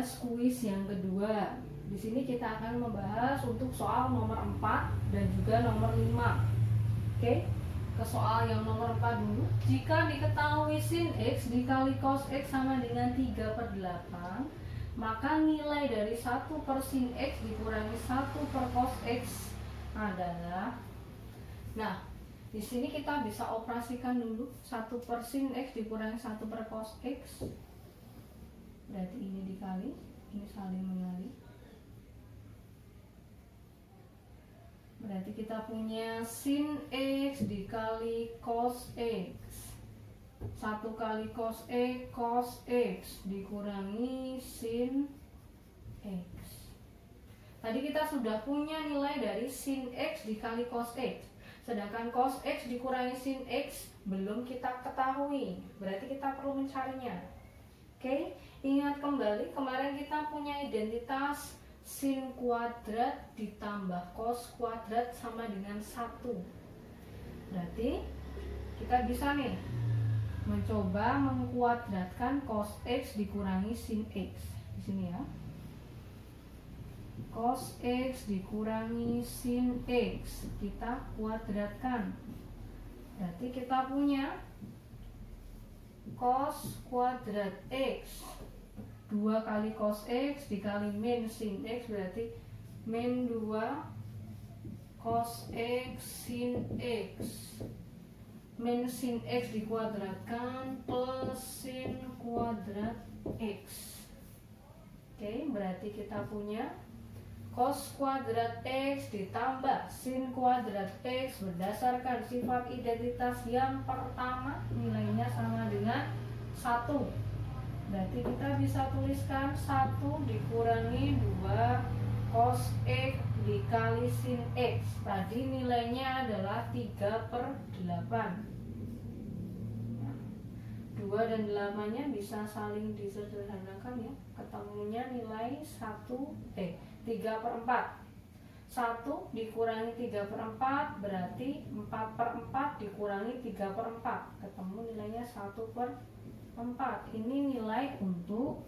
membahas kuis yang kedua. Di sini kita akan membahas untuk soal nomor 4 dan juga nomor 5. Oke, ke soal yang nomor 4 dulu. Jika diketahui sin X dikali cos X sama dengan 3/8, maka nilai dari 1 per sin X dikurangi 1 per cos X adalah. Nah, di sini kita bisa operasikan dulu 1 per sin X dikurangi 1 per cos X. Berarti ini dikali, ini saling mengali. Berarti kita punya sin X dikali cos X. 1 kali cos X dikurangi sin X. Tadi kita sudah punya nilai dari sin X dikali cos X. Sedangkan cos X dikurangi sin X belum kita ketahui. Berarti kita perlu mencarinya. Oke, ingat kembali kemarin kita punya identitas sin kuadrat ditambah cos kuadrat sama dengan 1. Berarti kita bisa nih mencoba mengkuadratkan cos X dikurangi sin X. Di sini ya. Cos X dikurangi sin X kita kuadratkan. Berarti kita punya cos kuadrat X 2 kali cos X dikali min sin X, berarti min 2 cos X sin X. Min sin X dikuadratkan plus sin kuadrat X. Oke, berarti kita punya cos kuadrat X ditambah sin kuadrat X berdasarkan sifat identitas yang pertama nilainya sama dengan 1. Berarti kita bisa tuliskan 1 dikurangi 2 cos X dikali sin X. Tadi nilainya adalah 3/8. 2 dan 8-nya bisa saling disederhanakan ya. Ketemunya nilai 3/4. 1 dikurangi 3/4 berarti 4/4 dikurangi 3/4. Ketemu nilainya 1/4. Ini nilai untuk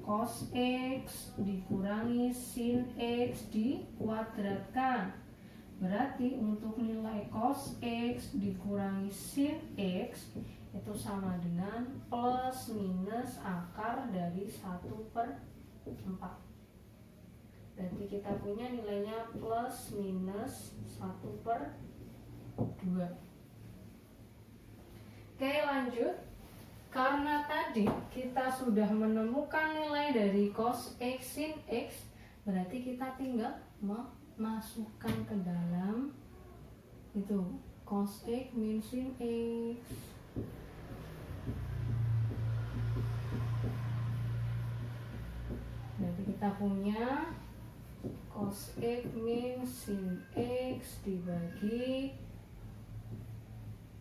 cos X dikurangi sin X dikuadratkan. Berarti untuk nilai cos X dikurangi sin X itu sama dengan plus minus akar dari 1/4. Berarti kita punya nilainya plus minus 1/2. Oke, lanjut. Karena tadi kita sudah menemukan nilai dari cos X sin X, berarti kita tinggal memasukkan ke dalam itu cos X min sin X. Berarti kita punya cos X min sin X dibagi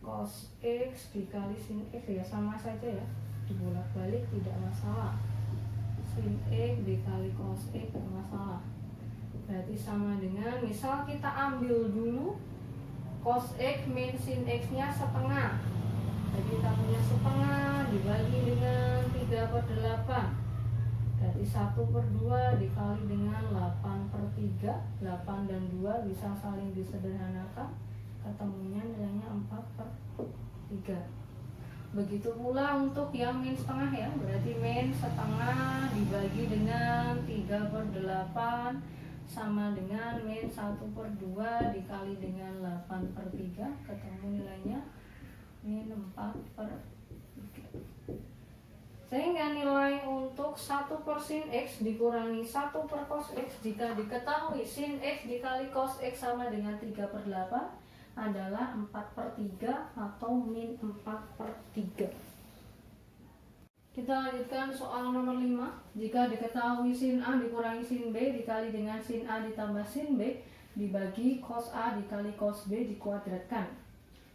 cos X dikali sin X, ya sama saja ya, dibolak-balik tidak masalah. Sin X dikali cos X tidak masalah. Berarti sama dengan, misal kita ambil dulu cos X min sin X nya setengah. Jadi kita punya setengah dibagi dengan 3/8. Berarti 1/2 dikali dengan 8/3. 8 dan 2 bisa saling disederhanakan. Ketemunya nilainya 4/3. Begitu pula untuk yang min setengah ya. Berarti min setengah dibagi dengan 3/8 sama dengan min 1/2 dikali dengan 8/3. Ketemu nilainya min 4/3. Sehingga nilai untuk 1 per sin X dikurangi 1 per cos X jika diketahui sin X dikali cos X sama dengan 3/8 adalah 4/3 atau min 4/3. Kita lanjutkan soal nomor 5. Jika diketahui sin A dikurangi sin B dikali dengan sin A ditambah sin B dibagi cos A dikali cos B dikuadratkan.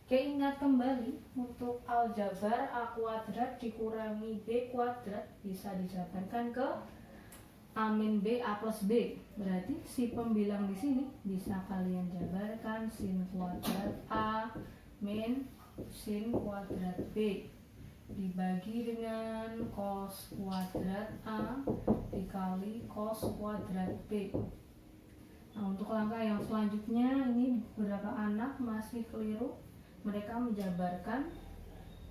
Ingat kembali untuk aljabar A kuadrat dikurangi B kuadrat bisa dijabarkan ke A min B A plus B. Berarti si pembilang di sini bisa kalian jabarkan sin kuadrat A min sin kuadrat B. dibagi dengan cos kuadrat A dikali cos kuadrat B. Nah, untuk langkah yang selanjutnya ini beberapa anak masih keliru. Mereka menjabarkan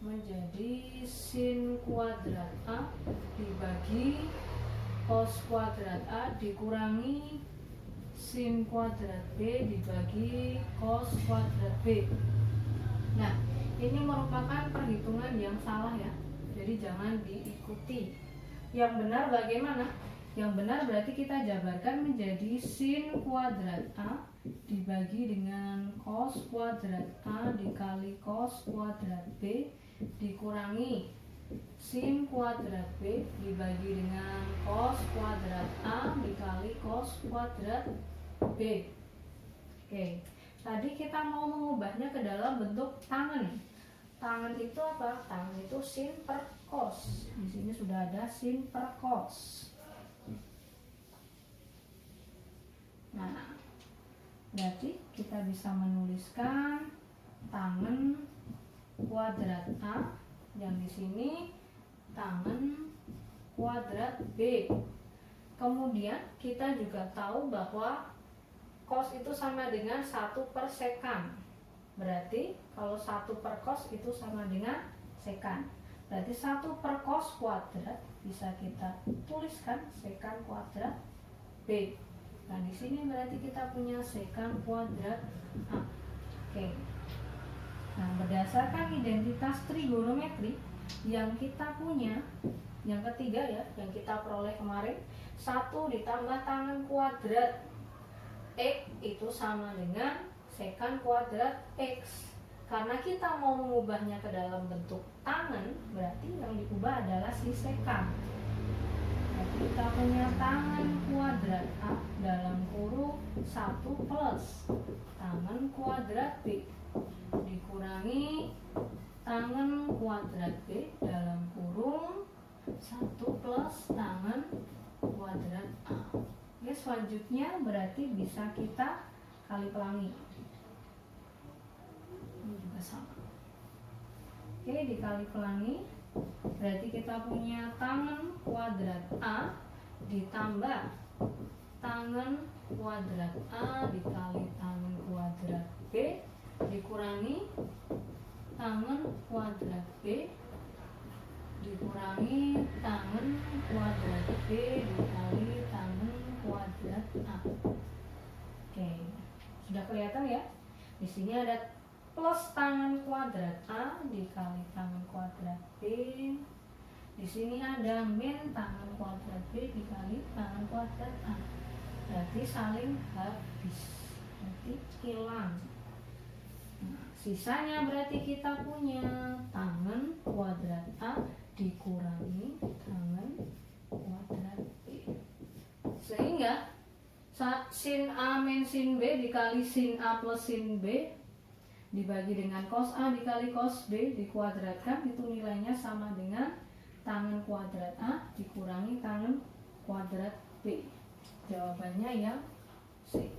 menjadi sin kuadrat A dibagi cos kuadrat A dikurangi sin kuadrat B dibagi cos kuadrat B. Nah, ini merupakan perhitungan yang salah ya, jadi jangan diikuti. Yang benar bagaimana? Yang benar berarti kita jabarkan menjadi sin kuadrat A dibagi dengan cos kuadrat A dikali cos kuadrat B dikurangi sin kuadrat B dibagi dengan cos kuadrat A dikali cos kuadrat B. Oke. Tadi kita mau mengubahnya ke dalam bentuk tangen. Tangen itu apa? Tangen itu sin per cos. Di sini sudah ada sin per cos. Nah, berarti kita bisa menuliskan tangen kuadrat A yang di sini tangen kuadrat B. Kemudian kita juga tahu bahwa cos itu sama dengan 1 per sekan. Berarti kalau 1 per cos itu sama dengan sekan. Berarti 1 per cos kuadrat bisa kita tuliskan sekan kuadrat B. Nah, di sini berarti kita punya sekan kuadrat A. Oke. Nah, berdasarkan identitas trigonometri yang kita punya, yang ketiga ya, yang kita peroleh kemarin, 1 ditambah tangen kuadrat X itu sama dengan sekan kuadrat X. Karena kita mau mengubahnya ke dalam bentuk tangen, berarti yang diubah adalah si sekan. Jadi kita punya tangen kuadrat A dalam kurung 1 plus tangen kuadrat B dikurangi tangen kuadrat B dalam kurung 1 plus tangen kuadrat A. Oke, selanjutnya berarti bisa kita kali pelangi. Ini juga sama. Oke, dikali pelangi berarti kita punya tangen kuadrat A ditambah tangen kuadrat A dikali tangen kuadrat B dikurangi tangen kuadrat B dikurangi tangen kuadrat B dikali tangen kuadrat A. Oke, sudah kelihatan ya? Di sini ada plus tangen kuadrat A dikali tangen kuadrat B. Di sini ada min tangen kuadrat B dikali tangen kuadrat A. Berarti saling habis, berarti hilang. Nah, sisanya berarti kita punya tangen kuadrat A dikurangi tangen kuadrat B. Sehingga sin A min sin B dikali sin A plus sin B dibagi dengan cos A dikali cos B dikuadratkan, itu nilainya sama dengan tangen kuadrat A dikurangi tangen kuadrat B. Jawabannya yang C.